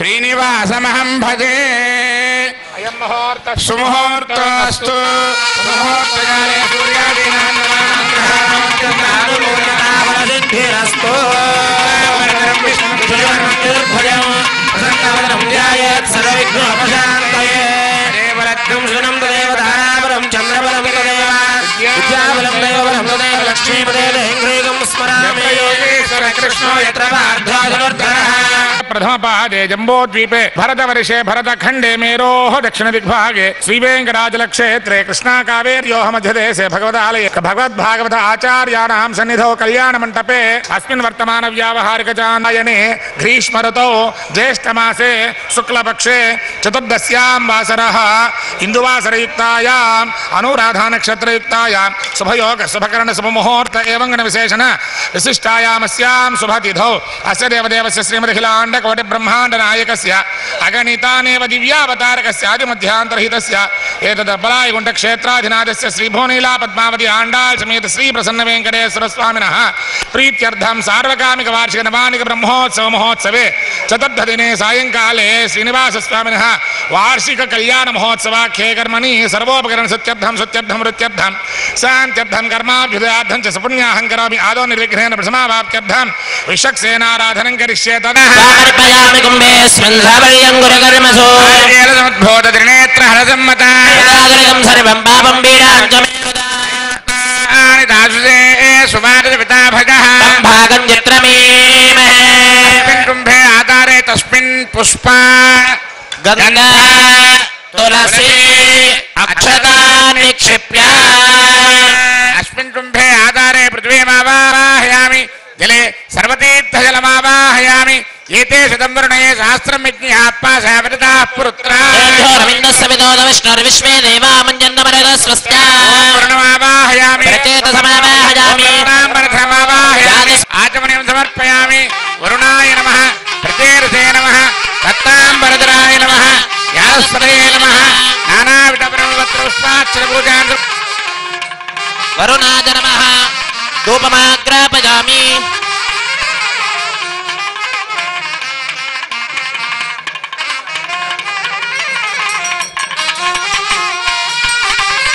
श्रीनिवासमहं भजे अयं मुहूर्तः सुमुहूर्तोऽस्तु मुहूर्तकाले सूर्यादीनां नवानां देवरत्नं सुनं देवतारावरं चन्द्रबलं तदेव विद्याबलं देवबलं तदेव लक्ष्मीपदेव हेङ्घ्रीगं स्मरामि योगेश्वर कृष्णो यत्र वार्धाधनुर्धरः प्रथमपादे जम्बोद्वीपे भरतवर्षे भरतखण्डे मेरोः दक्षिणदिग्भागे श्रीवेङ्कटाचलक्षेत्रे कृष्णाकावेर्योः मध्यदेशे भगवदालये भगवद्भागवत आचार्याणां सन्निधौ कल्याणमण्डपे अस्मिन् वर्तमानव्यावहारिकचानयने ग्रीष्मऋतौ ज्येष्ठमासे शुक्लपक्षे चतुर्दश्यां वासरः इन्दुवासरयुक्तायाम् अनुराधानक्षत्रयुक्तायां शुभयोग शुभकरण शुभमुहूर्त एवं विशेषण विशिष्टायामस्यां शुभतिथौ अस्य देवदेवस्य श्रीमदखिलाण्ड कोटि ब्रह्मांड नायकस्य अगणितानेव दिव्यावतारकस्य आदिमध्यांतरहितस्य एतद् क्षेत्राधिनाथस्य श्रीभुवनीला पद्मावती आण्डाळ समेत श्री प्रसन्न वेंकटेश्वर स्वामिनः प्रीत्यर्थं सार्वकामिक वार्षिक नवानिक ब्रह्मोत्सव महोत्सवे चतुर्थदिने सायंकाले श्रीनिवास स्वामिनः वार्षिक कल्याण महोत्सवाख्ये कर्मणि सर्वोपकरण सत्यर्थं सत्यर्थं रुत्यर्थं शान्त्यर्थं कर्माभ्युदयार्थं च सपुण्याहं करोमि आदौ निर्विघ्नेन प्रथमावाप्त्यर्थं विश्वक्सेनाराधनं करिष्ये ततः समर्पयामि कुम्भे स्मन्धापर्यङ्गुरकर्मसु समद्भूत त्रिनेत्र हरसम्मता वेदागरकं सर्वं पापं पीडाञ्चमे दासुजे सुभारत पिता भगः भागं यत्र मे कुम्भे आधारे तस्मिन् पुष्पा गंगा तुलसी अक्षता निक्षिप्य अस्मिन् कुम्भे आधारे पृथ्वीमावाहयामि जले सर्वतीर्थजलमावाहयामि एते शतंवरुणये सहस्रं यज्ञात्मा सावृताः पुरुत्रा विष्णुर्विश्वे देवा मञ्जन्नमरः स्वस्त्या वरुणमावाहयामि प्रचेतसमावाहयामि वरुणमावाहयामि आचमनीं समर्पयामि वरुणाय नमः प्रचेतसे नमः दत्ताम्बरधराय नमः यास्पदये नमः नानाविधपरमवस्त्रपुष्पाक्षरपूजां वरुणाय नमः धूपमाग्रापयामि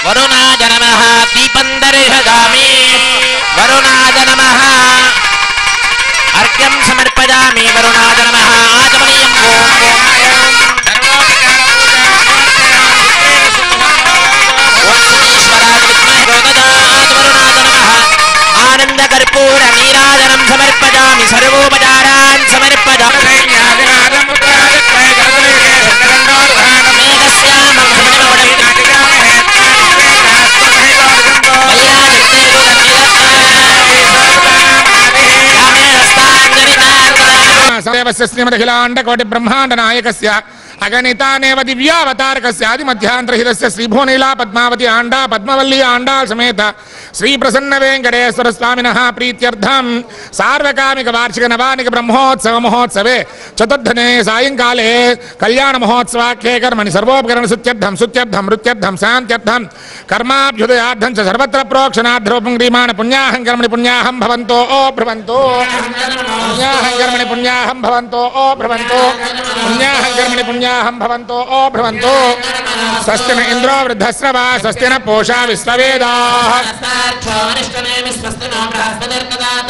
वरुणाय नमः दीपं दर्शयामि वरुणाय नमः अर्घ्यं समर्पयामि वरुणाय नमः आचमनीयं आनन्दकर्पूर नीराजनं समर्पयामि सर्वोपचारान् समर्पयामि श्रीमदखिलाण्ड कोटि ब्रह्मांड नायकस्य अगणितानेव दिव्यावतारकस्य आदिमध्यांतरहितस्य श्रीभुवनीला पद्मावती आण्डा पद्मवल्ली आण्डाळ समेत श्री प्रसन्न वेंकटेश्वर स्वामिनः प्रीत्यर्थं सार्वकामिक वार्षिक नवानिक ब्रह्मोत्सव महोत्सवे चतुर्थदिने सायंकाले कल्याण महोत्सवाख्ये कर्मणि सर्वोपकरण सुत्यर्थं सुत्यर्थं रुत्यर्थं शान्त्यर्थं कर्माभ्युदयार्थं च सर्वत्र प्रोक्षणाद्रूपं क्रियमाण पुण्याहं कर्मणि पुण्याहं भवन्तो ओ भ्रवन्तो पुण्याहं कर्मणि पुण्याहं भवन्तो ओ भ्रवन्तो पुण्याहं कर्मणि पुण्याहं भवन्तो ओ भ्रवन्तो स्वस्ति न इन्द्रो वृद्धस्रवा स्वस्ति न पूषा विश्ववेदाः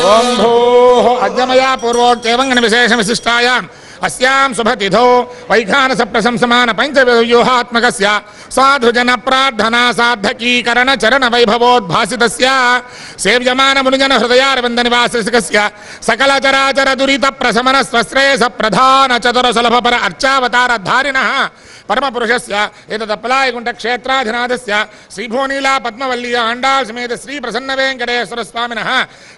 ओम भूः अज्ञमया पूर्वोक्तेवं विशेष विशिष्टायाम् अस्यां शुभतिथौ वैखानस प्रशंसमान पंचव्यूहात्मकस्य साधुजन प्रार्थना साधकीकरण चरण वैभवोद्भासितस्य सेव्यमान मुनिजन हृदयारविंद निवासिकस्य सकल चराचर दुरित प्रशमन स्वश्रेयस प्रधान चतुर सुलभ पर अर्चावतार धारिणः परम पुरुषस्य एतदप्पलायगुण्ट क्षेत्राधिनाथस्य श्रीभुवनीला पद्मवल्ली आण्डाळ समेत श्री प्रसन्न वेंकटेश्वर स्वामिनः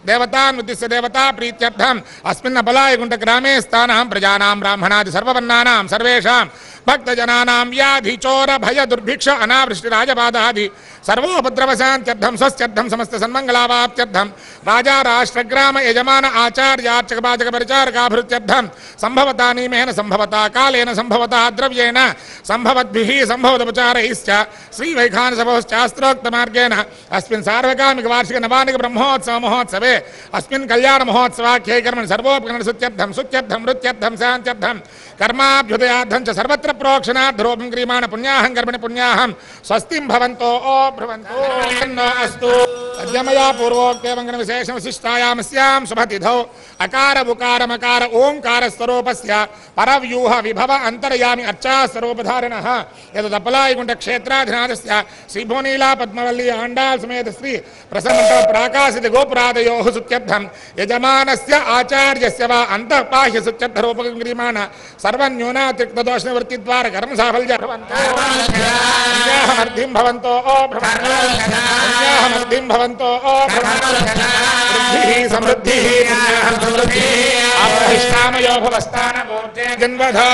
देवतान् उद्दिश्य देवता प्रीत्यर्थम् अस्मिन् अपलायगुण्ट ग्रामे स्थानां प्रजानां ब्राह्मणादि सर्ववर्णानां सर्वेषां भक्तजनानां व्याधि चोर भय दुर्भिक्ष अनावृष्टि राजबाधादि सर्वोपद्रवशान्त्यर्थं स्वस्त्यर्थं समस्त सन्मंगलावाप्त्यर्थं राजा राष्ट्रग्राम यजमान आचार्यार्चक पाचक परिचारकाभृत्यर्थं संभवता नियमेन संभवता कालेन संभवता द्रव्येण संभवद्भिः संभवदुपचारैश्च श्रीवैखानसभोश्चास्त्रोक्तमार्गेण अस्मिन् सार्वकामिक वार्षिक नवानिक ब्रह्मोत्सव महोत्सवे अस्मिन् कल्याण महोत्सवाख्ये कर्मणि सर्वोपकरण सुत्यर्थं सुत्यर्थं नृत्यर्थं शान्त्यर्थं कर्माभ्युदयार्थं च सर्वत्र प्रोक्षणार्थरूपं क्रियमाण पुण्याहं कर्मणि पुण्याहं स्वस्तिं भवन्तो ओ भ्रवन्तो अस्तु अद्यमया पूर्वोक्तेवङ्गन विशेषं विशिष्टायामस्यां शुभतिथौ अकार उकार मकार ओंकार स्वरूपस्य परव्यूह विभव अंतर्यामि अर्चा स्वरूपधारिणः यदपलायगुण्ड क्षेत्राधिनाथस्य श्रीभुवनीला पद्मवल्ली आण्डाल समेत श्री प्रसन्नमण्डल प्राकाशित गोपुरादयोः सुत्यर्थं यजमानस्य आचार्यस्य वा अन्तःबाह्य सुत्यर्थरूपकं क्रियमाण सर्वन्यूनातिरिक्तदोषनिवृत्तिद्वारा कर्म साफल्य भवन्तो भवन्तो ओ भवन्तो ओ वृद्धिः समृद्धिः अपरिष्टामयो भवस्तानमूर्ते जन्मधा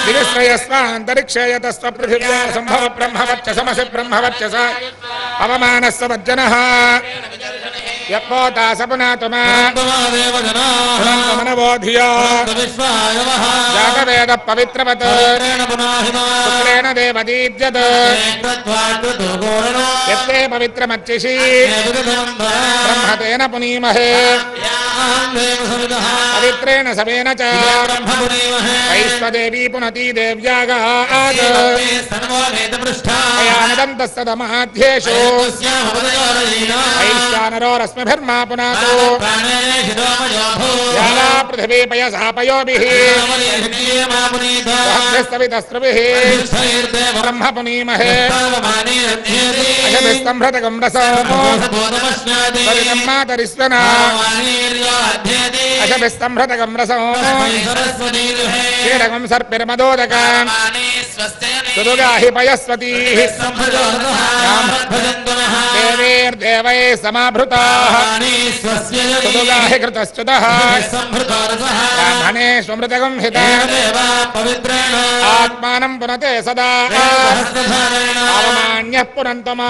दिविश्रयस्वान्तरिक्षे यतस्व पृथिव्या सम्भव ब्रह्मवर्चसमसि ब्रह्मवर्चस अवमानस्य वज्जनः यत्पोता सपुनातुमा मनवोधिया जातवेद पवित्रवत् पुत्रेण देवदीद्यत् यत्ते पवित्रमर्चिषि ब्रह्मतेन पुनीमहे पवित्रेण सवेन च वैश्वदेवी पुनती देव्यागात् यानदन्तस्तदमाध्येषु वैश्वानरोरस्मिभिर्मा पुनातो याला पृथिवी पयसा पयोभिः सहस्रस्तवितस्रुभिः ब्रह्म पुनीमहे अशभिस्तम्भृतकं रसोमो सरितं मातरिस्वना अशभिस्तम्भृतकं रसोमो कीडकं सर्पिर्मदोदकम् सुदुगाहि पयस्वतीः देवैर्देवैः समाभृताः सुदुगाहि कृतश्च्युतः ब्राह्मणेष्वमृतकं हितम् आत्मानं पुनते सदा अवमान्यः पुनन्तमा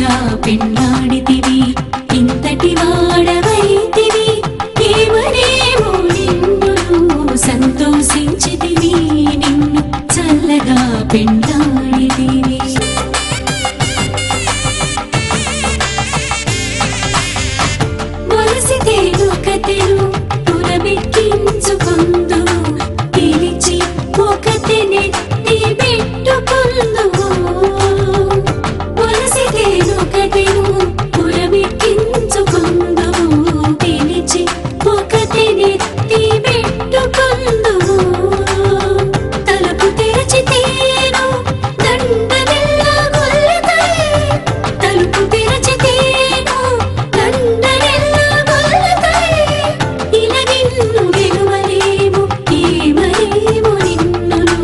చల్లగా పెళ్ళాడితివి ఇంతటి వాడవైతివి ఏమనేమో నిన్ను సంతోషించితివి నిన్ను చల్లగా పెళ్ళాడితివి వలసితే ఒకతెను పురబెక్కించుకుందు పిలిచి ఒకతెనెత్తి పెట్టుకుందు వలసితే ఒకతెను పురబెక్కించుకుందు పిలిచి ఒకతెనెత్తి పెట్టుకుందు తలుపు తెరచితేను దండనెల్లా గొల్లతాయి తలుపు తెరచితేను దండనెల్లా గొల్లతాయి ఇలా నిన్ను గెలువలేము ఏమనేమో నిన్నును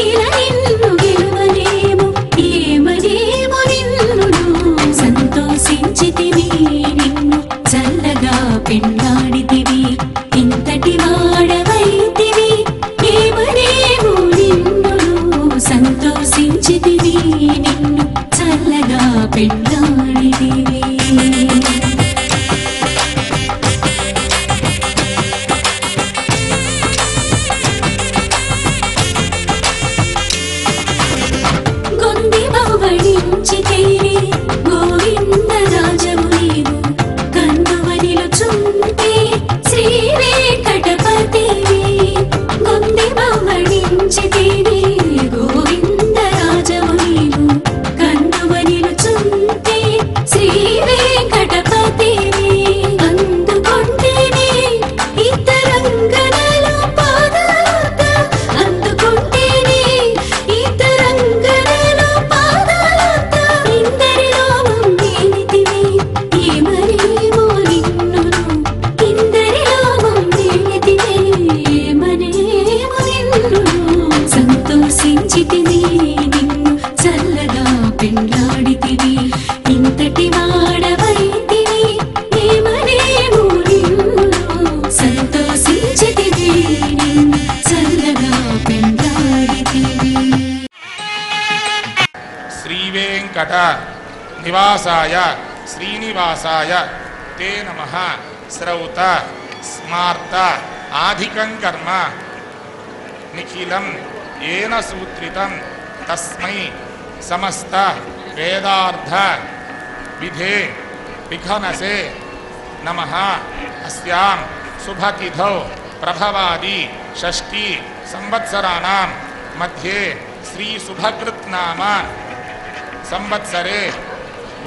ఇలా నిన్ను గెలువలేము ఏమనేమో నిన్నును సంతోషించితివి నిన్ను చల్లగా పెళ్ళాడితివి ఇంతటి వాడవైతివి ఏమనేమో నిన్నును సంతోషించితివి నిన్ను చల్లగా పెళ్ళాడితివి గొంది బహుబడించితేనే గోవిందరాజము నీవు కందువనిలో చుంటే శ్రీ వెంకటపతివి గొంది బహుబడించితేనే గోవిందరాజము నీవు కందువనిలో చుంటే శ్రీ వెంకటపతివి అందుకుంటేనే ఇతరంగనలో పాదాలత అందుకుంటేనే ఇతరంగనలో పాదాలత ఇందరిలో ముందేనితివి ఏమనేమో నిన్నును ఇందరిలో ముందేనితివి ఏమనేమో నిన్నును సంతోషించితివి నిన్ను చల్లగా పెళ్ళాడితివి ఇంతటి వాడవైతివి ఏమనేమో నిన్నును సంతోషించితివి నిన్ను చల్లగా పెళ్ళాడితివి శ్రీవేంకట నివాసాయ శ్రీనివాసాయ తే నమః శ్రౌత స్మార్త ఆధికం కర్మ నిఖిలం ఏన సూత్రితం తస్మై సమస్త వేదార్థ విధే విఘనసే నమః అస్యాం శుభతిథౌ ప్రభవాది షష్ఠీ సంవత్సరాణాం మధ్యే శ్రీ శుభకృత్ నామ సంవత్సరే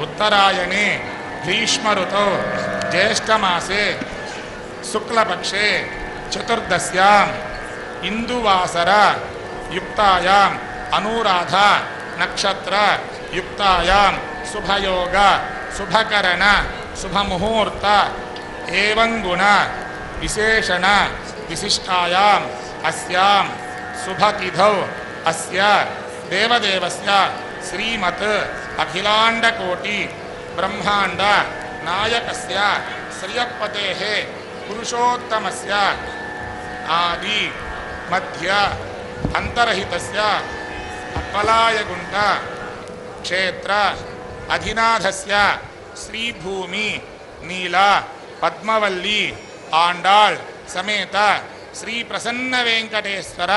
ఉత్తరాయణే గ్రీష్మ ఋతౌ జ్యేష్ఠమాసే శుక్లపక్షే చతుర్దశ్యాం ఇందువాసర యుక్తాయాం అనురాధ నక్షత్ర యుక్తాయాం శుభయోగ శుభకరణ శుభముహూర్త ఏవం గుణ విశేషణ విశిష్టాయాం అస్యాం శుభతిథౌ అస్య దేవదేవస్య శ్రీమత్ అఖిలాండకోటి బ్రహ్మాండ నాయకస్య శ్రియపతేః పురుషోత్తమస్య ఆది మధ్య అంతరహితస్య అప్పలాయగుంట క్షేత్ర అధినాథస్య శ్రీభూమి నీల పద్మవల్లి ఆండాళ్ సమేత శ్రీ ప్రసన్న వెంకటేశ్వర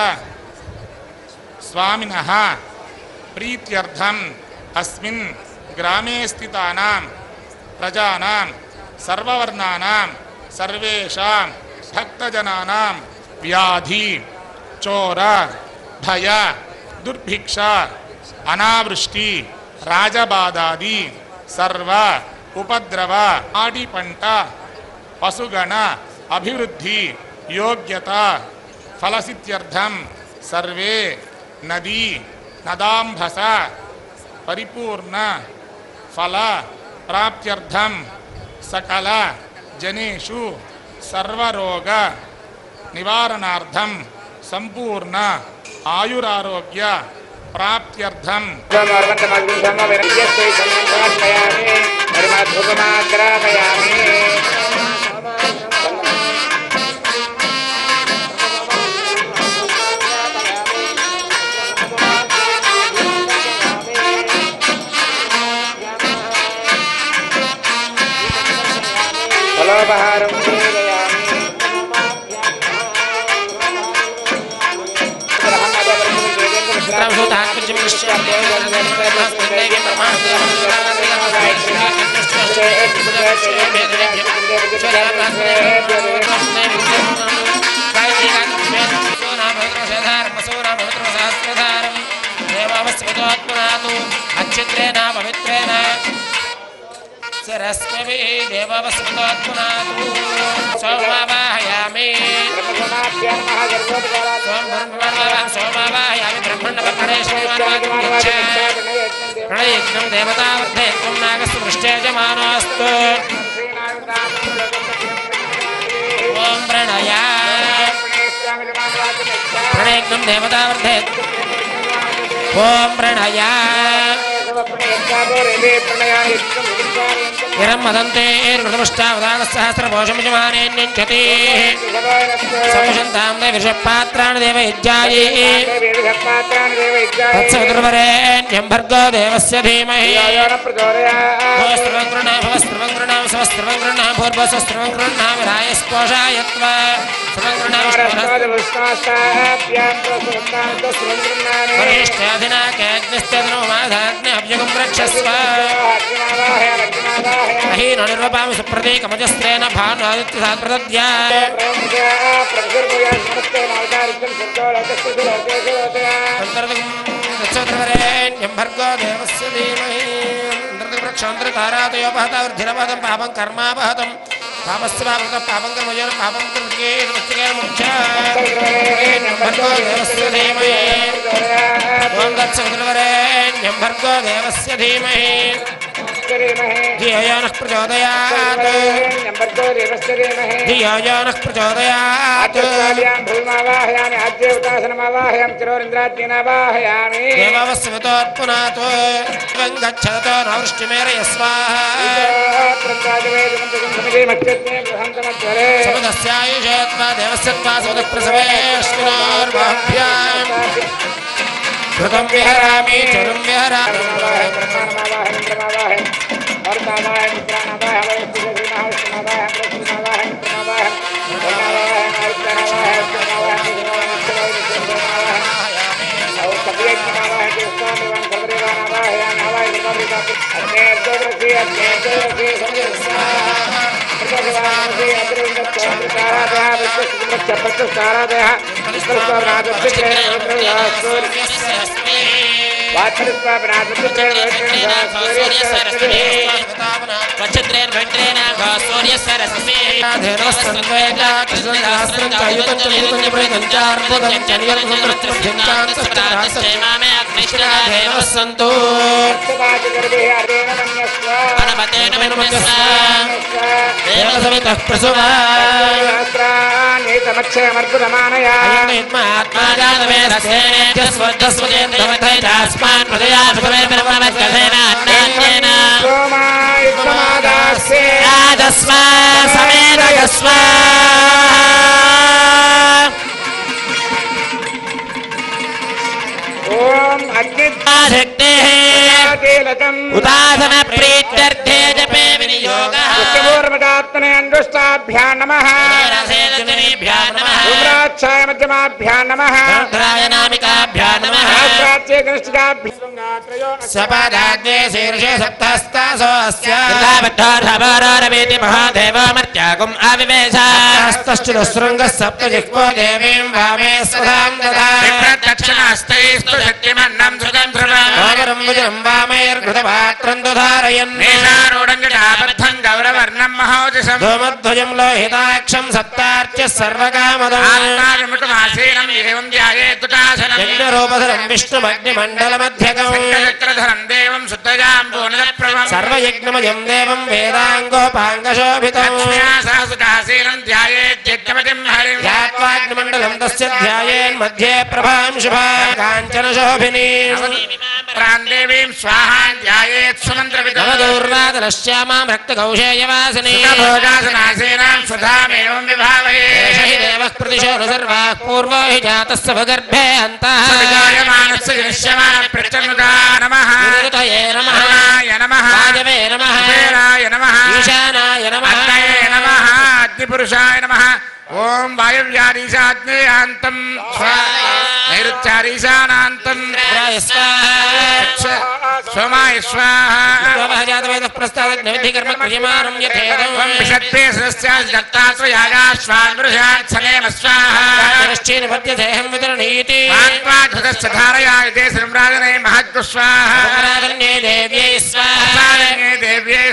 స్వామినః ప్రీత్యర్థం అస్మిన్ గ్రామే స్థితానాం ప్రజానాం సర్వవర్ణానాం సర్వేషాం భక్తజనానాం వ్యాధి చోర భయ దుర్భిక్ష అనావృష్టి రాజబాధాది సర్వ ఉపద్రవ ఆడి పంట పశుగణ అభివృద్ధి యోగ్యత ఫలసిత్యర్థం సర్వే నదీ నదాంభస పరిపూర్ణ ఫల ప్రాప్త్యర్థం సకల జనేషు సర్వరోగ నివారణార్థం సంపూర్ణ ఆయురారోగ్య ప్రాప్త్యర్థం फलोपहारं अच्छिद्रेण पवित्रेण सरस्वती देववस्वतोत्पुनातु सोमवाहयामि सोमवाहयामि ब्रह्मण्डपरेश्वरयज्ञं देवतावर्धयत्वं नागस्तु पृष्ठेजमानोऽस्तु ॐ प्रणया प्रणयज्ञं देवतावर्धयत् ॐ प्रणया इरं मदन्ते ऋतमुष्टावदानसहस्रपोषमुजमानेऽन्यञ्चते समुषन्तां देवषपात्राणि देवयज्ञाये तत्सवितुर्वरेण्यं भर्गो देवस्य धीमहि भवस्त्रवङ्गृणां स्वस्त्रवङ्गृणां भूर्भस्वस्त्रवङ्गृणां विरायस्पोषायत्वा वरिष्ठाधिनाकेऽग्निस्त्यग्नो माधाग्ने अभ्युगं रक्षस्व महीनो निर्वपामि सुप्रतीकमजस्त्रेण भानुआदित्यसात्प्रदद्या तत्सवितुर्वरेण्यं भर्गो देवस्य धीमहि वृक्षान्तरतारादयोपहता वृद्धिरपहतं पापं कर्मापहतं पापस्य पापं पापं कर्मयोन पापं कर्मकेन मुख्य भर्गो देवस्य धीमहि ॐ तत्सवितुर्वरेण्यं भर्गो देवस्य धीमहि धियो यो नः प्रचोदयात् धियो यो नः प्रचोदयात् देववस्वतोत्पुनात् गच्छतो न वृष्टिमेरय स्वाहा समुदस्यायुषेत्वा देवस्यत्वा समुदप्रसवेऽश्विनोर्बाह्भ्याम् घृतं विहरामि चरुं विहरामि उदासन प्रीत्यर्थे जपे विनियोगः पूर्वदात्मने अंगुष्ठाभ्यां नमः उम्राच्छाय मध्यमाभ्यां नमः नामिकाभ्यां नमः प्राच्ये गणेशकाभ्यां सपादाग्ने शीर्षे सप्तस्तासोऽस्य कृतावट्टारभररवेति महादेवमर्त्यागुम् आविवेशस्तश्चतुशृङ्गः सप्तजिह्वो देवीं वामे स्वधां ददामि प्रदक्षिणास्तैस्तु शक्तिमन्नं सुगं ओगरं वज्रं वामैर्घृतपात्रं दुधारयन् नेशारूढङ्गजाबद्धं गौरवर्णं महोजसं धूमध्वजं लोहिताक्षं सप्तार्च्य सर्वकामदम् आत्माविमुखमासीनं एवं ध्यायेत्तुतासनं यज्ञरूपधरं विष्णुमग्निमण्डलमध्यकम् चक्रधरं देवं शुद्धजां पूर्णप्रभं सर्वयज्ञमयं देवं वेदाङ्गोपाङ्गशोभितम् लक्ष्म्या सहसुतासीनं ध्यायेत्यज्ञपतिं हरिं ध्यात्वाग्निमण्डलं तस्य ध्यायेन्मध्ये प्रभां शुभां काञ्चनशोभिनीम् प्रान्देवीं स्वाहां ध्यायेत् सुमन्त्रविदं नवदूर्वादनश्यामां रक्तकौशेयवासिनी भोगासनासीनां सुधामेवं विभावये एष हि देवः प्रतिशो न सर्वाः पूर्वो हि जातस्य भगर्भे अन्तः विजायमानस्य दृश्यमानप्रत्यनुदा नमः निरुतये नमः नमः वाजवे नमः कुबेराय नमः ईशानाय नमः अग्नये नमः పురుషాయ నమః ఓం వాయవ్యారీశాగ్నేయాంతం నైరుత్యారీశానాంతం సోమాయ స్వాహాధరాయాతే శ్రీరాజనే మహద్గు స్వాహే దేవ్యై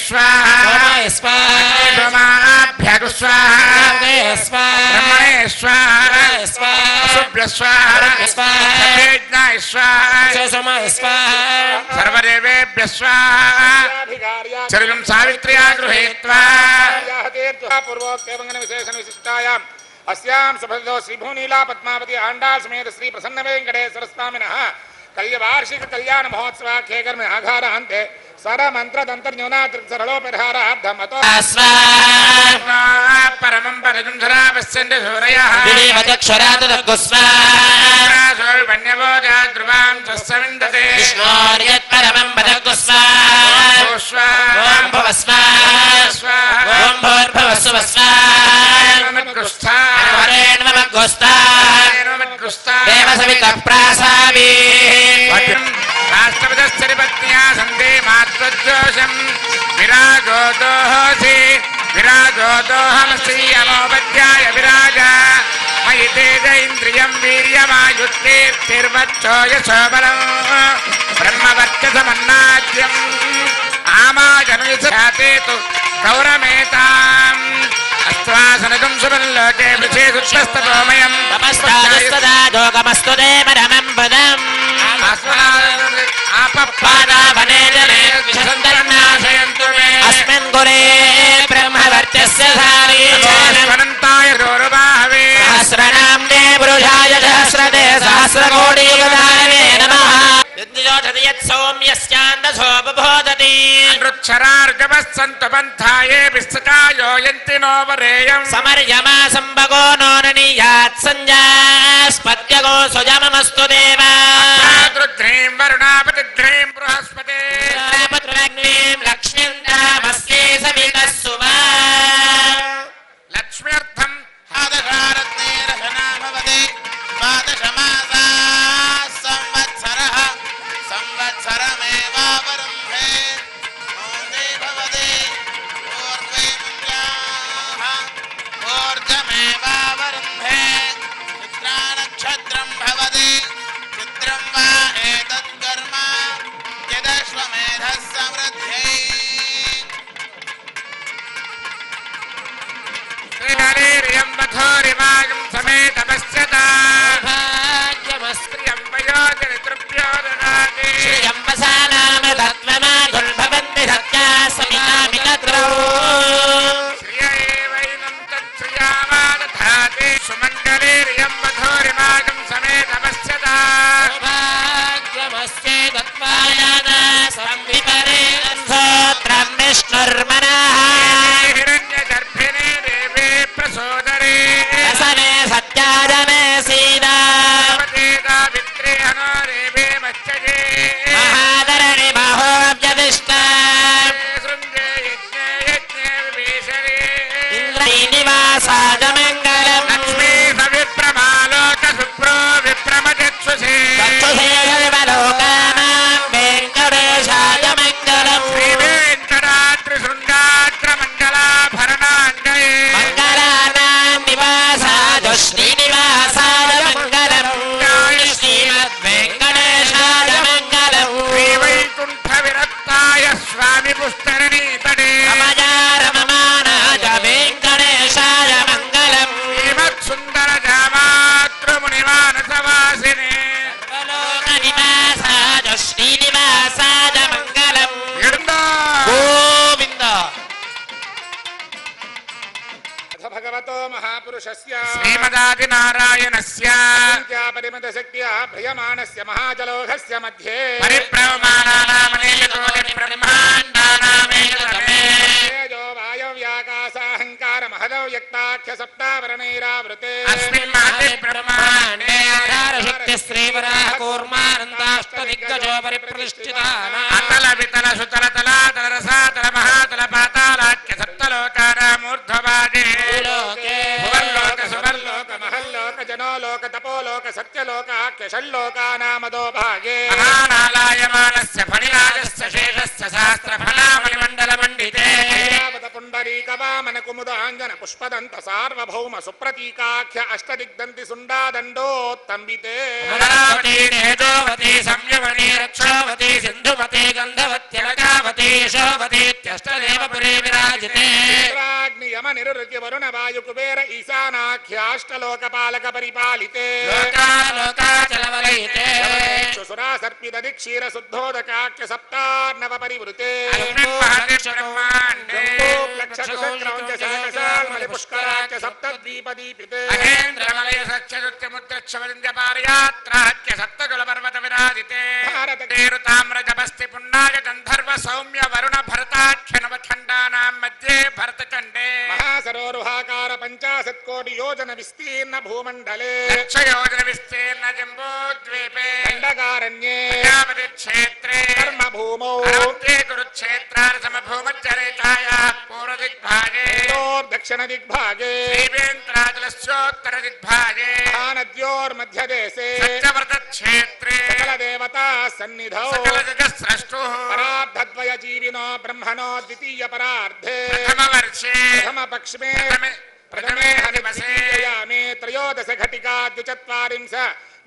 స్వాహ సర్వదేవేభ్య చరణం సావిత్ర్యా గృహీత్వా పూర్వోక్తేవంగన విశేషణ విశిష్టాయాం अस्यां सफलतो श्रीभूनीला पद्मावती आंडाल समेत श्री प्रसन्न वेंकटेश्वर स्वामिनः कल्यवार्षिक कल्याण महोत्सवाख्ये कर्म आघारान्ते सारा मंत्र तंत्र न्यूनात्र सरलोपरिहारार्थम अतो परमं परजं धरावस्यन्ते सूरयः दिवीवदक्षरात तद्गुस्वा वन्यवोजा ध्रुवां तस्सविन्दते विष्णोर्यत् परमं पदगुस्वा ओम भवस्वा ओम भूर्भुवस्सुवस्वा नमस्कृष्टा हरेण नमस्कृष्टा नमस्कृष्टा देवसवितः प्रासावी राष्ट्रपतिश्चरिपत्न्या सन्ते मातृजोषं विराजोदोहोसि विराजोदोहमस्ति अमोपध्याय विराजा मयि तेज इन्द्रियं वीर्यमायुष्कीर्तिर्वच्चो यशोबलं ब्रह्मवर्चसमन्नाद्यम् आमाजनुयसाते तु गौरमेताम् अस्त्वासनकं सुबल्लोके वृषे सुष्टस्तपोमयम् नमस्तास्तदा जोगमस्तु देवरमं पदम् आपप्पादावने जले विशन्तर्नाशयन्तु मे अस्मिन् गुरे ब्रह्मवर्चस्य धारीशनन्ताय रोरुबाहवे सहस्रनाम्ने पुरुषाय सहस्रदे सहस्रकोटियुगाय नमः यद्योषति यत्सौम्यस्यान्दसोपबोधति नृच्छरार्जवस्सन्तु पन्थाये विस्तकायो यन्ति नो वरेयम् समर्यमा सम्भगो नोननीयात् सञ्जास्पत्यगो सुजममस्तु देवा रुद्रीं वरुणापतिद्रीं बृहस्पते पुत्रग्नीं लक्ष्मीं तामस्ये सवितः सुमा लक्ष्म्यर्थम् हादशारत्नेरशनामवदे द्वादशमासा संवत्सरः संवत्सरमेवावरुन्धे मौने भवदे पूर्वे मुञ्जाः ऊर्जमेवावरुन्धे चित्रानक्षत्रं भवदे चित्रं वा एतत्कर्म यदश्वमेधः समृद्ध्यै श्रीहरिर्यं वधूरिवागं समेतपश्यता भाग्यमस्त्रियं वयोजनितृभ्यो ददाति श्रियम्बसानाम तत्त्वमागुर्भवन्ति सत्या समितामितद्रौ श्रिय एवैनं तच्छ्रियामादधाति सुमङ्गलेर्यं वधूरिवागं समेतपश्यता भाग्यमस्ये तत्त्वायाना संविपरे स्तोत्रं विष्णुर्मनः हिरण्यगर्भिणे देवे प्रसोदरे रसने सत्याजने सीता सावित्रे हनो देवे मच्चये महाधरणि महोऽव्यदिष्टा शृङ्गे यज्ञे यज्ञे विभीषणे इन्द्रनिवासाय मङ्गलम् लक्ष्मी सविप्रमालोक सुप्रो विप्रमजत्सुषे सर्वलोकानां वेङ्कटेशाय मङ्गलम् श्रीवेङ्कटाद्रिशृङ्गाद्रमण्डलाभरणाङ्गये मङ्गलानां निवासाय श्रीनिवासाय मङ्गलम् श्रीमद्वेङ्कटेशाय मङ्गलम् श्रीवैकुण्ठविरक्ताय स्वामि पुष्करणीतटे रममानाय वेङ्कटेशाय मङ्गलम् श्रीमत्सुन्दरजामातृमुनिमानसवासिने सर्वलोकनिवासाय श्रीनिवासाय मङ्गलम् गोविन्द भगवतो महापुरुषस्य श्रीमदादिनारायणस्य परिमतशक्त्या भ्रियमाणस्य महाजलोघस्य मध्ये परिभ्रममाणानामनेककोटिब्रह्माण्डानामेकतमे तेजो वायव्याकाशाहङ्कार महदौ व्यक्ताख्य सप्तावरणैरावृते अस्मिन् महते ब्रह्माण्डे शक्ति श्रीवराह कूर्मानन्दाष्ट దిగ్గజో పరిప్రతిష్ఠితానాం అతల వితల సుతల తలాతల రసాతల మహాతల పాతాళాఖ్య సప్తలోకానామూర్ధ్వభాగే లోకే భువర్లోక సువర్లోక మహల్లోక జనోలోక తపోలోక సత్యలోకాఖ్య షణ్లోకానామదో భాగే మహానాలాయమానస్య ఫణిరాజస్య శేషస్య శాస్త్రఫలామణిమండలమండితే పుండరీకవామన కుముదాంజన పుష్పదంత సార్వభౌమ సుప్రతీకాఖ్య అష్టదిగ్దంతి సుండాదండోత్తంబితే అమరావతి నేజోవతి సంయమని రక్షోవతి సింధుమతి గంధవత్యలగావతి యశోవతీత్యష్టదేవ పురే విరాజితే యమ నిరుకి వరుణ వాయు కుబేర ఈశానాఖ్యాష్టలోకపాలక పరిపాలితే లోకాలోకాచలవలయితే సురా సర్పిత క్షీర శుద్ధోదకాఖ్య సప్తార్ణవ పరివృతే పుష్కరాఖ్య సప్తద్వీపదీపితే మహేంద్రమలయ సత్యముద్రక్షవలింగపారయాత్రాఖ్య సప్తకుల పర్వత విరాజితే భారత తామ్రజపస్తి పుణ్యాయ గంధర్వ సౌమ్య వరుణ భరతాఖ్య నవఖండానాం మధ్యే భరతఖండే మహాసరోరుహాకార 50 కోటి యోజన విస్తీర్ణ భూమండలే లక్షయోజన విస్తీర్ణ జంబోద్వీపే దండకారణ్యే ప్రజాపతి క్షేత్రే కర్మభూమౌ అనంతే కురుక్షేత్రార్ సమభూమచ్చరేఖాయాః పూర్వదిగ్భాగే దక్షిణ దిగ్భాగే శ్రీవేంద్రాచలస్యోత్తర దిగ్భాగే మహానద్యోర్మధ్యదేశే సత్యవ్రత క్షేత్రే సకల దేవతా సన్నిధౌ సకల జగత్స్రష్టుః పరార్ధద్వయ జీవినో బ్రహ్మణో ద్వితీయ పరార్ధే ప్రథమ వర్షే ప్రథమ పక్ష్మే ప్రథమే హనిమసే త్రయోదశ ఘటికా ద్విచత్వారింశ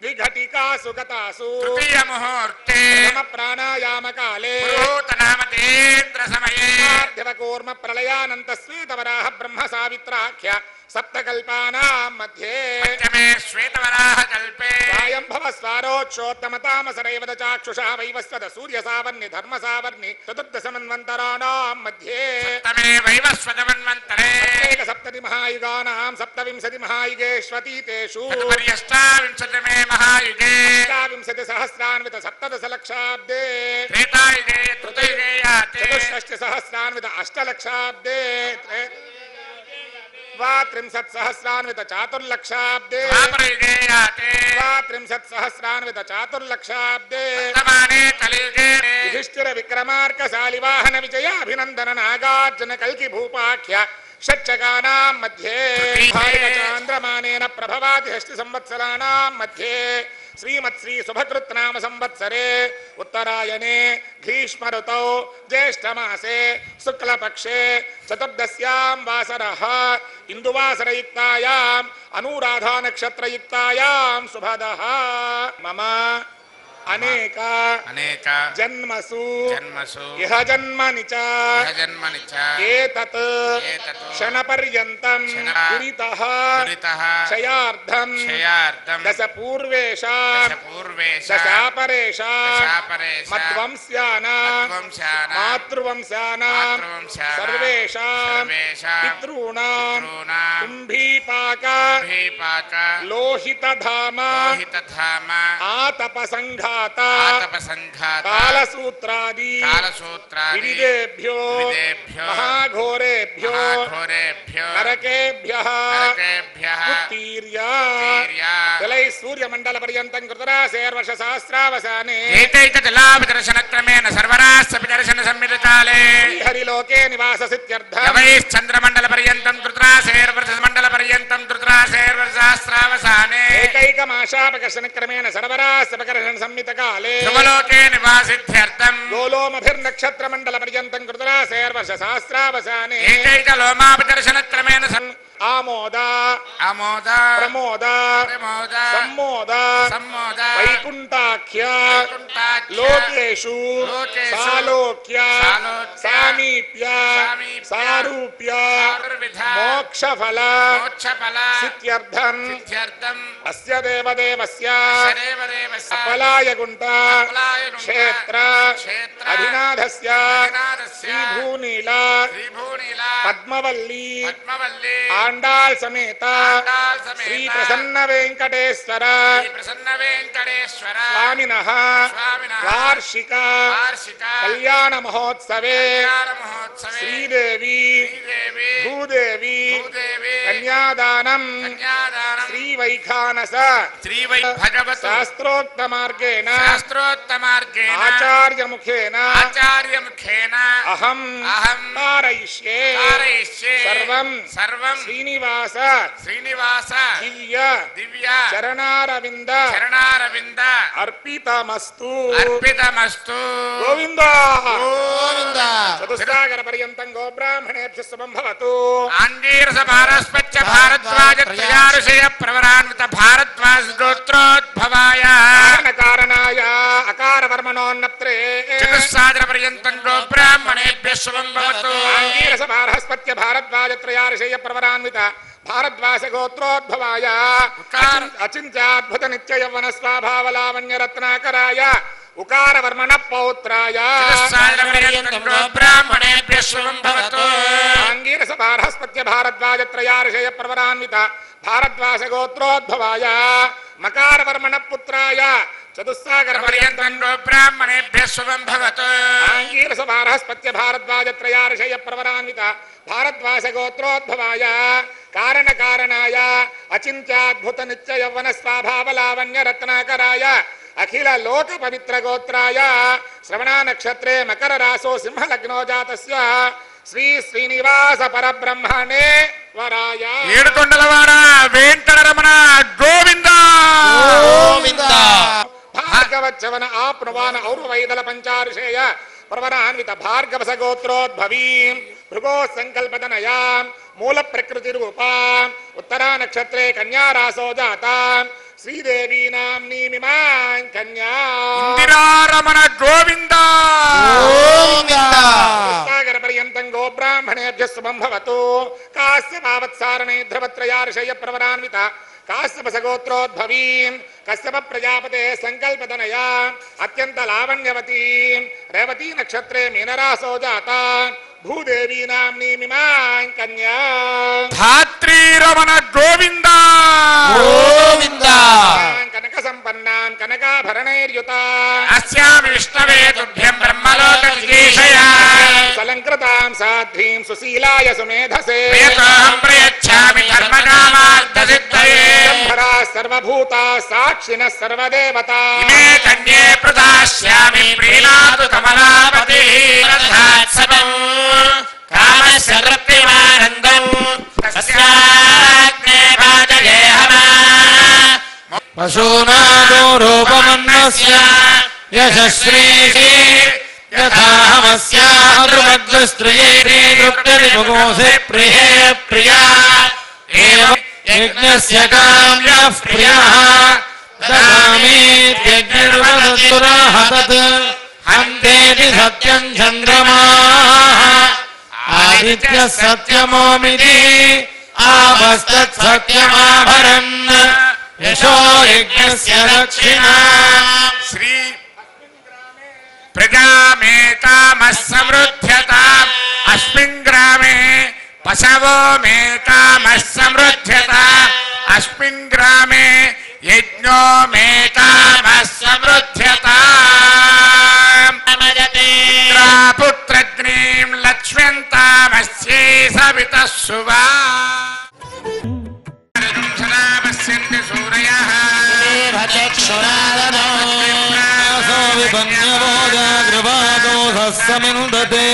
ద్విఘటికాసు గతాసు తృతీయ ముహూర్తే ప్రథమ ప్రాణాయామ కాలే పురోతనామతేంద్ర సమయే దేవకూర్మ ప్రళయానంత శ్వేతవరాహ బ్రహ్మ సావిత్రాఖ్య సప్తకల్పానాం మధ్యే పంచమే శ్వేతవరాహ కల్పే స్వయంభవ స్వారోక్షోత్తమతామసరైవ చాక్షుషా వైవస్వత సూర్య సావర్ణి ధర్మ సావర్ణి చతుర్దశ మన్వంతరాణాం మధ్యే సప్తమే వైవస్వత మన్వంతరే సప్తతి మహాయుగానాం సప్తవింశతి మహాయుగేష్వతీతేషు తదుపర్యష్టావింశతిమే మహాయుగే అష్టావింశతి సహస్రాన్విత సప్తదశ లక్షాబ్దే త్రేతాయుగే తృతయుగే యాతే చతుష్షష్టి సహస్రాన్విత అష్టలక్షాబ్దే ద్వాత్రింశత్ సహస్రాన్విత చాతుర్లక్షాబ్దే ద్వాపరయుగే యాతే ద్వాత్రింశత్ సహస్రాన్విత చాతుర్లక్షాబ్దే వర్తమానే కలియుగే యుధిష్ఠిర విక్రమార్క శాలివాహన విజయ అభినందన నాగార్జున కల్కి భూపాఖ్య షట్చకానాం మధ్యే చాంద్రమానేన ప్రభవాది షష్టి సంవత్సరాణాం మధ్యే శ్రీమత్శ్రీ శుభకృత్నామ సంవత్సరే ఉత్తరాయణే గ్రీష్మ ఋతౌ జ్యేష్ఠమాసే శుక్లపక్షే చతుర్దశ్యాం వాసరః ఇందువాసరయుక్తాయాం అనురాధా నక్షత్రయుక్తాయాం శుభదః మమ అనేక అనేక జన్మసు జన్మసు ఇహ జన్మని చ ఏతత్ క్షణపర్యంతం గురితః క్షయార్థం దశ పూర్వేషాం దశాపరేషాం మద్వంస్యానాం మాతృవంశానాం సర్వేషాం పితॄణాం కుంభీపాక లోహితధామ ఆతపసంఘ కాలసూత్రాది వివిధేభ్యో మహాఘోరేభ్యో నరకేభ్యః ఉత్తీర్య జలై సూర్యమండల పర్యంతం కృతరాశేర్వర్ష సహస్రావసానే ఏకైకజలాభిదర్శనక్రమేణ సర్వరాస్య దర్శన సంమితకాలే హరిలోకే నివాససిత్యర్థం చంద్రమండల పర్యంతం కృతరాశేర్వర్ష మండల పర్యంతం కృతరాశేర్వర్ష సహస్రావసానే ఏకైకమాశాపకర్షణక్రమేణ సర్వరాస్య సంమితకాలే ధ్రువలోకే నివాసిత్యర్థం గోలోమభిర్నక్షత్రమండల పర్యంతం కృతరాశేర్వర్ష సహస్రావసానే ఏకైకలోమాభిదర్శనక్రమేణ ఆమోద ఆమోద ప్రమోద ప్రమోద సమ్మోద సమ్మోద వైకుంఠాఖ్య లోకేషు సాలోక్య సామీప్య సారూప్య మోక్షఫల సిద్ధ్యర్థం అస్య దేవదేవస్య అపలాయగుంట క్షేత్ర అధినాథస్య శ్రీభూనీల పద్మవల్లి ఆండాళ్ సమేత శ్రీ ప్రసన్న వెంకటేశ్వర सर्वेश्वर स्वामिनः वार्षिक कल्याण महोत्सवे श्रीदेवी भूदेवी कन्यादानं श्रीवैखानस शास्त्रोक्त मार्गेण आचार्य मुखेन अहं कारयिष्ये सर्वं श्रीनिवास दिव्य चरणारविंद अर्पितमस्तु गोविंद चतुस्सागर पर्यन्तं गो ब्राह्मणेभ्यः शुभं भवतु आंगीरस भारस्पच्च भारद्वाज त्रयार्षय प्रवरान्वित भारद्वाज गोत्रोद्भवाय कारणाय अकार वर्मणोन्नत्रे चतुस्सागर पर्यन्तं गो ब्राह्मणेभ्यः शुभं भवतु आंगीरस भारस्पच्च भारद्वाज त्रयार्षय प्रवरान्वित भारद्वाज गोत्रोद्भवाय अचिन्त्याद्भुत नित्य यौवन स्वाभावलावण्य रत्नाकराय उकार वर्मण पौत्राय ब्राह्मणेभ्यः शुभं भवतु आंगीरस भारस्पत्य भारद्वाज त्रयार्षय प्रवरान्वित भारद्वाज गोत्रोद्भवाय मकार वर्मण पुत्राय चतुस्सागर पर्यन्तं ब्राह्मणेभ्यः शुभं भवतु आंगीरस भारस्पत्य भारद्वाज त्रयार्षय प्रवरान्वित भारद्वाज गोत्रोद्भवाय कारण कारणाय अचिन्त्याद्भुत नित्य यौवन स्वाभावलावण्य रत्नाकराय अखिल लोक पवित्र गोत्राय श्रवणा नक्षत्रे मकर रासो सिंह लग्नो जातस्य श्री श्रीनिवास परब्रह्मणे वराय ఏడుకొండలవాడ వెంకటరమణ గోవింద गोविन्द भार्गवच्चवन आप्नुवान और्वैदल पंचार्षेय प्रवरान्वित भार्गवस गोत्रोद्भवीं भृगो संकल्पतनया मूल प्रकृति रूपा उत्तरा नक्षत्रे कन्या रासो जाता श्रीदेवी नाम्नी मिमां कन्या ఇందిరారమణ గోవింద सागर पर्यन्तं गो ब्राह्मणेभ्यः शुभं भवतु काश्यपावत्सारणे ध्रुवत्रयार्षय प्रवरान्वित काश्यपस गोत्रोद्भवीं कश्यप प्रजापते संकल्पतनया अत्यंत लावण्यवती रेवती नक्षत्रे मीनरासो जाता भूदेवी नाम्नी मिमां कन्या धात्रीरमण गोविंद गोविन्द कनक संपन्नां कनकाभरणैर्युता अस्यामि विष्णवे तुभ्यं ब्रह्मलोकजिगीषया सलंकृतां साध्वीं सुशीलाय सुमेधसे प्रियतां प्रयच्छामि धर्मकामार्थसिद्धये शम्भरा सर्वभूता साक्षिणः सर्वदेवता इमे कन्ये प्रदास्यामि प्रीणातु कमलापतिः रथात्सवम् कामस्य तृप्तिमानन्दम् तस्याग्ने भाजयेहमा पशूनादो रूपमन्नस्य यशस्वीः यथाहमस्याद्रुमग्रस्त्रिये दृप्तिरिमुगोऽसि प्रिये प्रिया एवं यज्ञस्य काम्यः प्रियः ददामीत्यग्निर्वदतुराः तत् हन्तेति सत्यं चन्द्रमाः आदित्यः सत्यमोमिति आपस्तत् सत्यमाभरन् यशो यज्ञस्य दक्षिणा श्री प्रजामेकामः समृद्ध्यताम् अस्मिन् ग्रामे पशवो मेकामः समृद्ध्यताम् अस्मिन् ग्रामे यज्ञो मेकामः समृद्ध्यताम् पुत्रग्नीं लक्ष्म्यन्तामस्यै सवितः सुवा पश्यन्ति सूरयः विपन्यबोधगृभादोषमिन्दते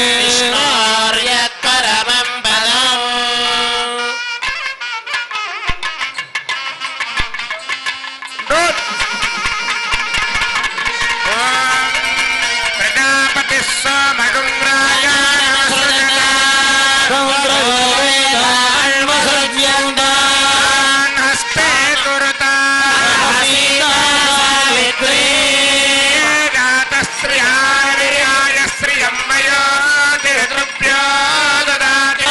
परमं पदम् प्रजापतिः सोमगुम्राय हस्ते कुरुता जातश्रियाय श्रियं मयो देहद्रव्यो ददाति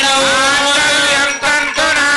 माङ्गल्यं तन्तुना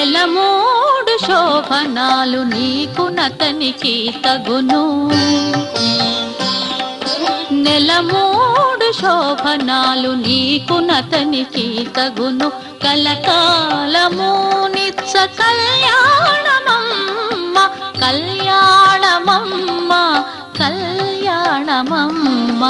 నెలమూడు శోభనాలు నీకు నతనికి తగును నెలమూడు శోభనాలు నీకు నతనికి తగును కలకాలము నిత్య కళ్యాణమమ్మ కళ్యాణమమ్మ కళ్యాణమమ్మ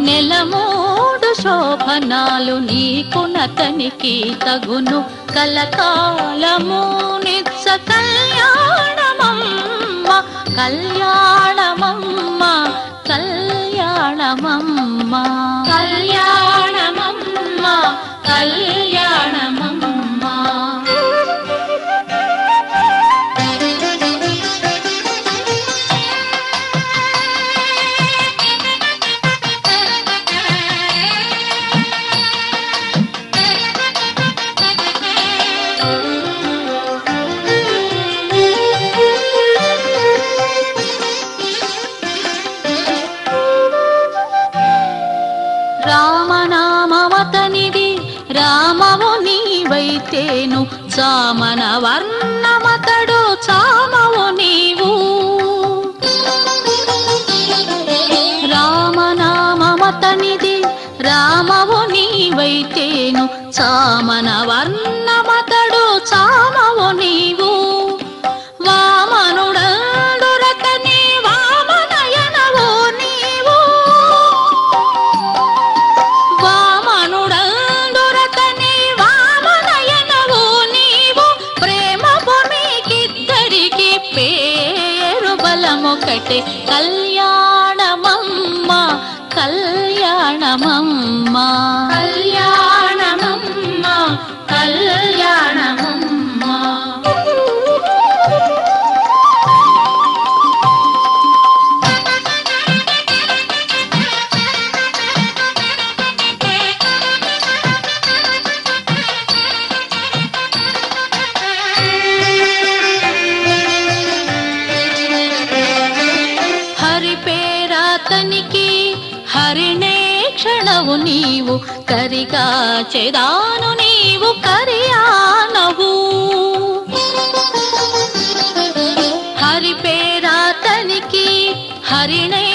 నెలమూడు శోభనాలు నీకు నతనికి తగును కలకాలము నిత్య కళ్యాణమమ్మ కళ్యాణమమ్మ కళ్యాణమమ్మ కళ్యాణమమ్మ కళ్యాణమమ్మ రామనామవతనిది రామవు నీవైతేను చామన వర్ణమతడు చామవు నీవు రామనామవతనిది రామవు నీవైతేను చామన వర్ణమతడు చామవు నీవు వామనుడందురతని వామనయనవు నీవు వామనుడందురతని వామనయనవు నీవు ప్రేమపు మీకిద్దరికి పేరు బలమొకటి కళ్యాణమమ్మ కళ్యాణమమ్మ కళ్యాణమమ్మ కళ్యాణమమ్మ హరి పేరాతనికి హరిణే క్షణవు నీవు కరిగా చెదాను నీవు కరియానవు హరి పేరాతనికి హరిణే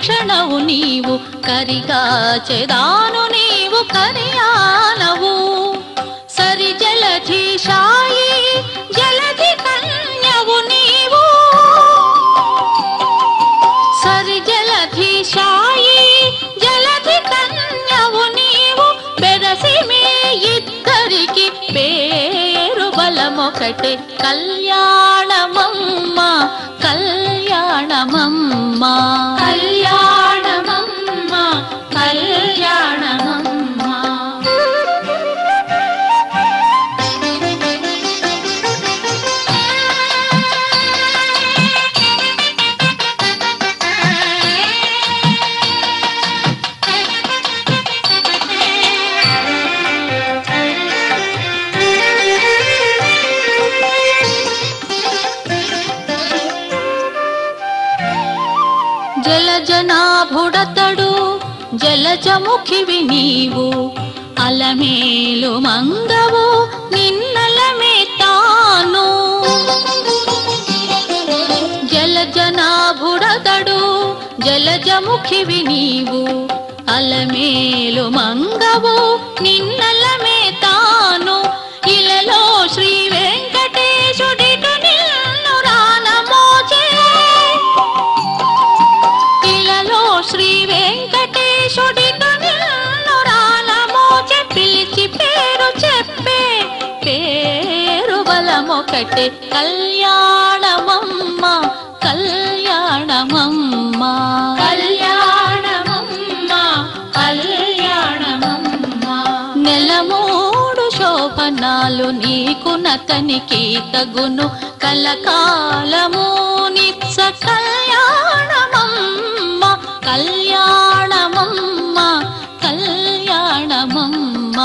క్షణవు నీవు కరిగా చెదాను నీవు కరియానవు సరి జలధి సాయి జలధి కన్యవు నీవు సరి జలధి సాయి జలధి కన్యవు నీవు బెరసి మీ ఇద్దరికి పేరు బలమొకటి కళ్యాణమమ్మ కళ్యాణమమ్మ కళ్యాణమమ్మ కళ్యాణమమ్మ జలజనాభుడతడు జలజముఖివి నీవు అలమేలు మంగవు నిన్నలమే తాను జలజనాభుడతడు జలజముఖివి నీవు అలమేలు మంగవు నిన్నలమే తాను ఇలలో శ్రీ వెంకటేశుడిటు నిన్ను రానమోచే ఇలలో శ్రీ వెంకటేశుడిటు నిన్ను రానమోచే పిలిచి పేరు చెప్పే పేరు బలమొకటి కళ్యాణమమ్మ కళ్యాణమమ్మ కళ్యాణమమ్మ కళ్యాణమమ్మ నెలమూడు శోభనాలు నీకు నతనికి తగును కలకాలము నిత్య కళ్యాణమమ్మ కళ్యాణమమ్మ కళ్యాణమమ్మ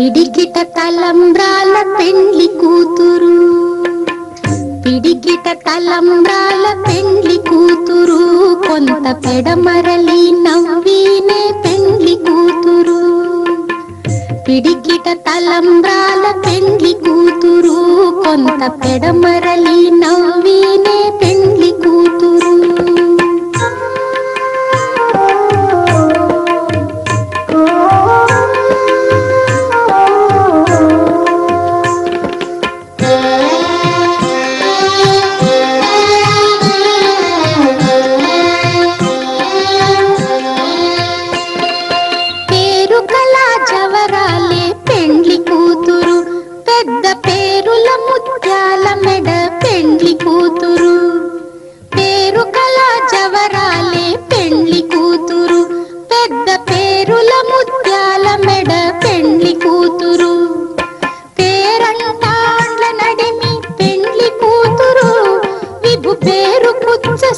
పిడికిట తలంబ్రాల పెండ్లి కూతురు, పిడికిట తలంబ్రాల పెండ్లి కూతురు, కొంత పెడమరలి నవ్వీనే పెండ్లి కూతురు. పిడికిట తలంబ్రాల పెండ్లి కూతురు, కొంత పెడమరలి నవ్వీనే పెండ్లి కూతురు.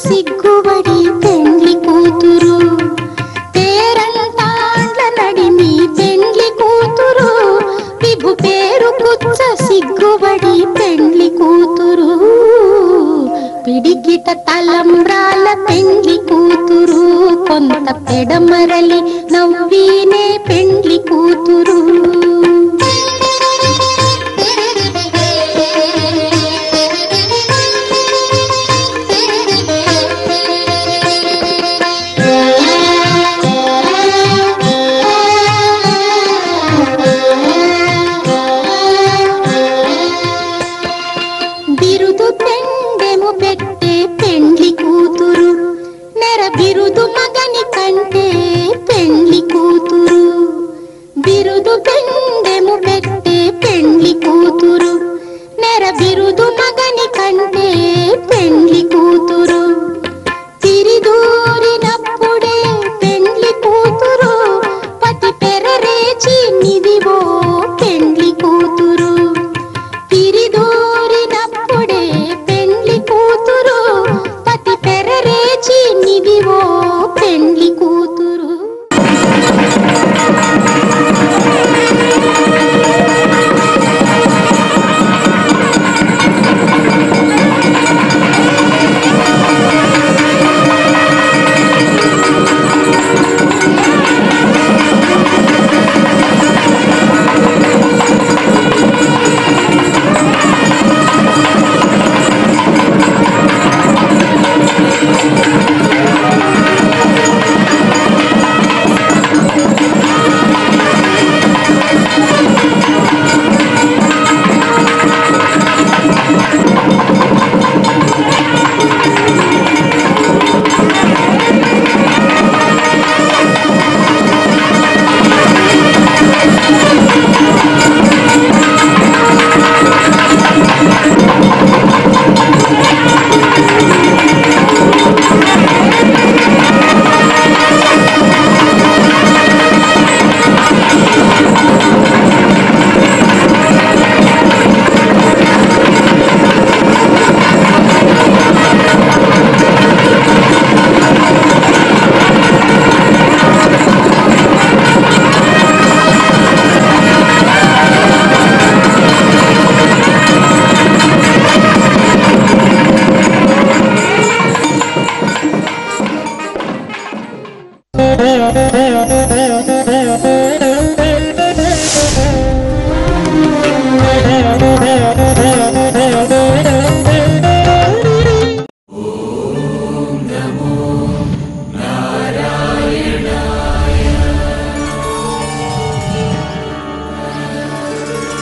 సిగ్గుబడి పెండ్లి కూతురు, పేరంటాండ్ల నడిమి పెండ్లి కూతురు, విభు పేరు కుచ్చ సిగ్గుబడి పెండ్లి కూతురు. పిడికిట తలంబ్రాల పెండ్లి కూతురు, కొంత పెడమరలి